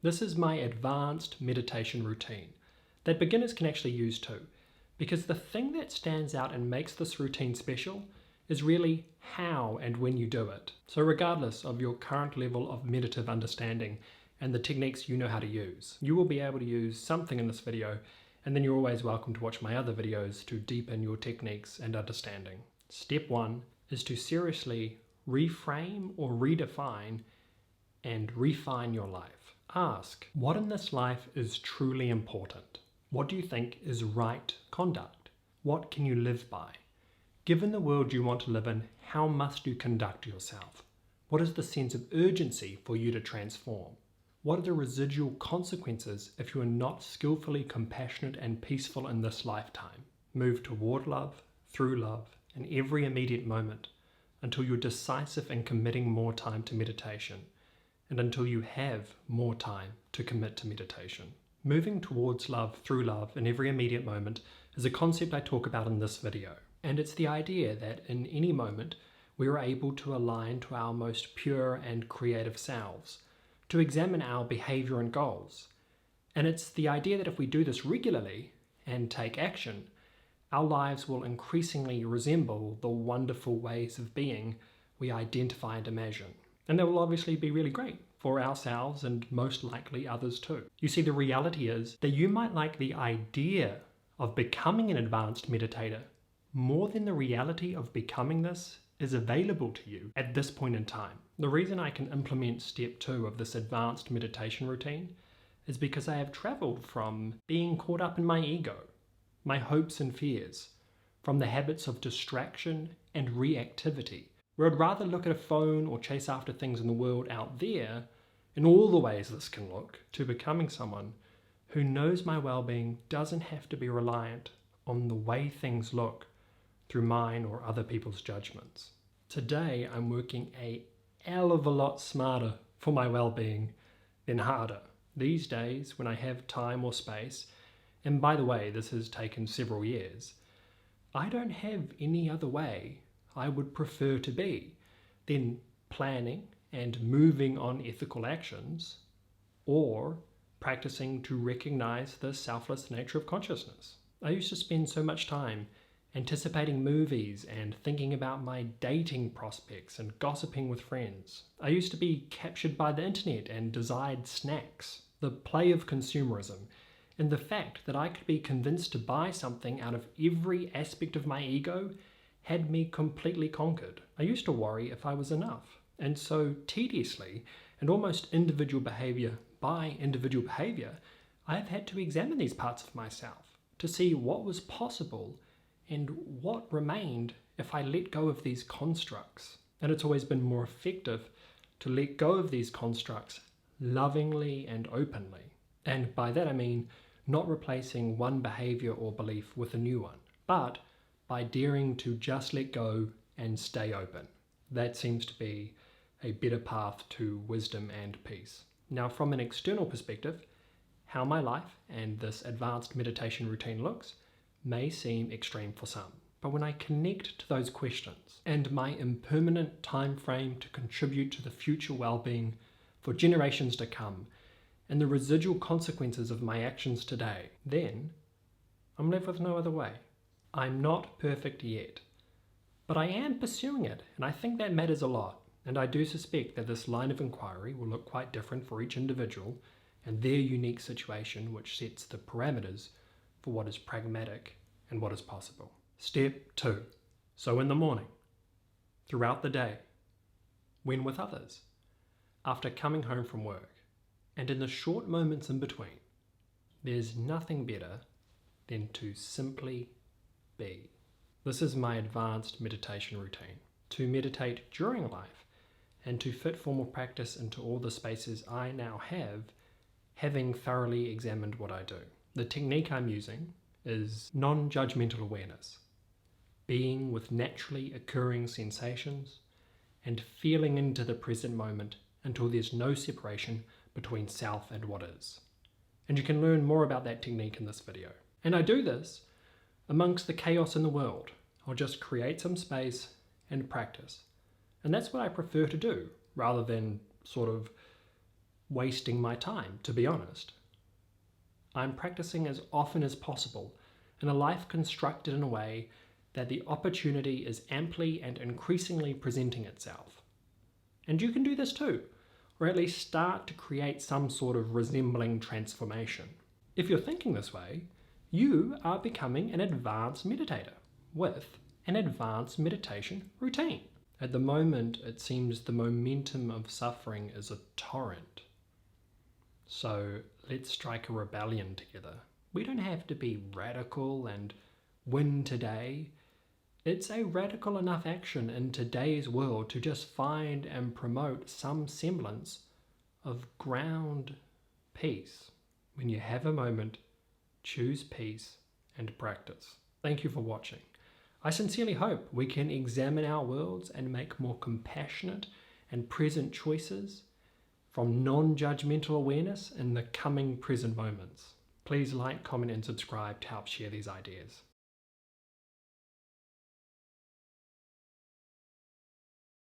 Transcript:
This is my advanced meditation routine that beginners can actually use too, because the thing that stands out and makes this routine special is really how and when you do it. So regardless of your current level of meditative understanding and the techniques you know how to use, you will be able to use something in this video, and then you're always welcome to watch my other videos to deepen your techniques and understanding. Step 1 is to seriously reframe or redefine and refine your life. Ask, what in this life is truly important? What do you think is right conduct? What can you live by? Given the world you want to live in, how must you conduct yourself? What is the sense of urgency for you to transform? What are the residual consequences if you are not skillfully compassionate and peaceful in this lifetime? Move toward love, through love, in every immediate moment, until you're decisive in committing more time to meditation, and until you have more time to commit to meditation. Moving towards love, through love, in every immediate moment is a concept I talk about in this video. And it's the idea that in any moment, we are able to align to our most pure and creative selves, to examine our behavior and goals. And it's the idea that if we do this regularly and take action, our lives will increasingly resemble the wonderful ways of being we identify and imagine. And that will obviously be really great for ourselves and most likely others too. You see, the reality is that you might like the idea of becoming an advanced meditator more than the reality of becoming this is available to you at this point in time. The reason I can implement step 2 of this advanced meditation routine is because I have traveled from being caught up in my ego, my hopes and fears, from the habits of distraction and reactivity, where I'd rather look at a phone or chase after things in the world out there, in all the ways this can look, to becoming someone who knows my well-being doesn't have to be reliant on the way things look through mine or other people's judgments. Today, I'm working a hell of a lot smarter for my well-being than harder. These days, when I have time or space, and by the way, this has taken several years, I don't have any other way I would prefer to be than planning and moving on ethical actions, or practicing to recognize the selfless nature of consciousness. I used to spend so much time anticipating movies and thinking about my dating prospects and gossiping with friends. I used to be captured by the internet and desired snacks, the play of consumerism, and the fact that I could be convinced to buy something out of every aspect of my ego had me completely conquered. I used to worry if I was enough, and so tediously and almost individual behavior by individual behavior, I've had to examine these parts of myself to see what was possible and what remained if I let go of these constructs. And it's always been more effective to let go of these constructs lovingly and openly. And by that I mean not replacing one behavior or belief with a new one, but by daring to just let go and stay open. That seems to be a better path to wisdom and peace. Now, from an external perspective, how my life and this advanced meditation routine looks may seem extreme for some. But when I connect to those questions and my impermanent time frame to contribute to the future well-being for generations to come, and the residual consequences of my actions today, then I'm left with no other way. I'm not perfect yet, but I am pursuing it, and I think that matters a lot. And I do suspect that this line of inquiry will look quite different for each individual and their unique situation, which sets the parameters for what is pragmatic and what is possible. Step 2. So in the morning, throughout the day, when with others, after coming home from work, and in the short moments in between, there's nothing better than to simply be. This is my advanced meditation routine. To meditate during life and to fit formal practice into all the spaces I now have, having thoroughly examined what I do. The technique I'm using is non-judgmental awareness, being with naturally occurring sensations and feeling into the present moment until there's no separation between self and what is. And you can learn more about that technique in this video. And I do this amongst the chaos in the world. I'll just create some space and practice. And that's what I prefer to do, rather than sort of wasting my time, to be honest. I'm practicing as often as possible in a life constructed in a way that the opportunity is amply and increasingly presenting itself. And you can do this too, or at least start to create some sort of resembling transformation. If you're thinking this way, you are becoming an advanced meditator with an advanced meditation routine. At the moment, it seems the momentum of suffering is a torrent. So let's strike a rebellion together. We don't have to be radical and win today. It's a radical enough action in today's world to just find and promote some semblance of ground peace. When you have a moment, choose peace and practice. Thank you for watching. I sincerely hope we can examine our worlds and make more compassionate and present choices from non-judgmental awareness in the coming present moments. Please like, comment and subscribe to help share these ideas.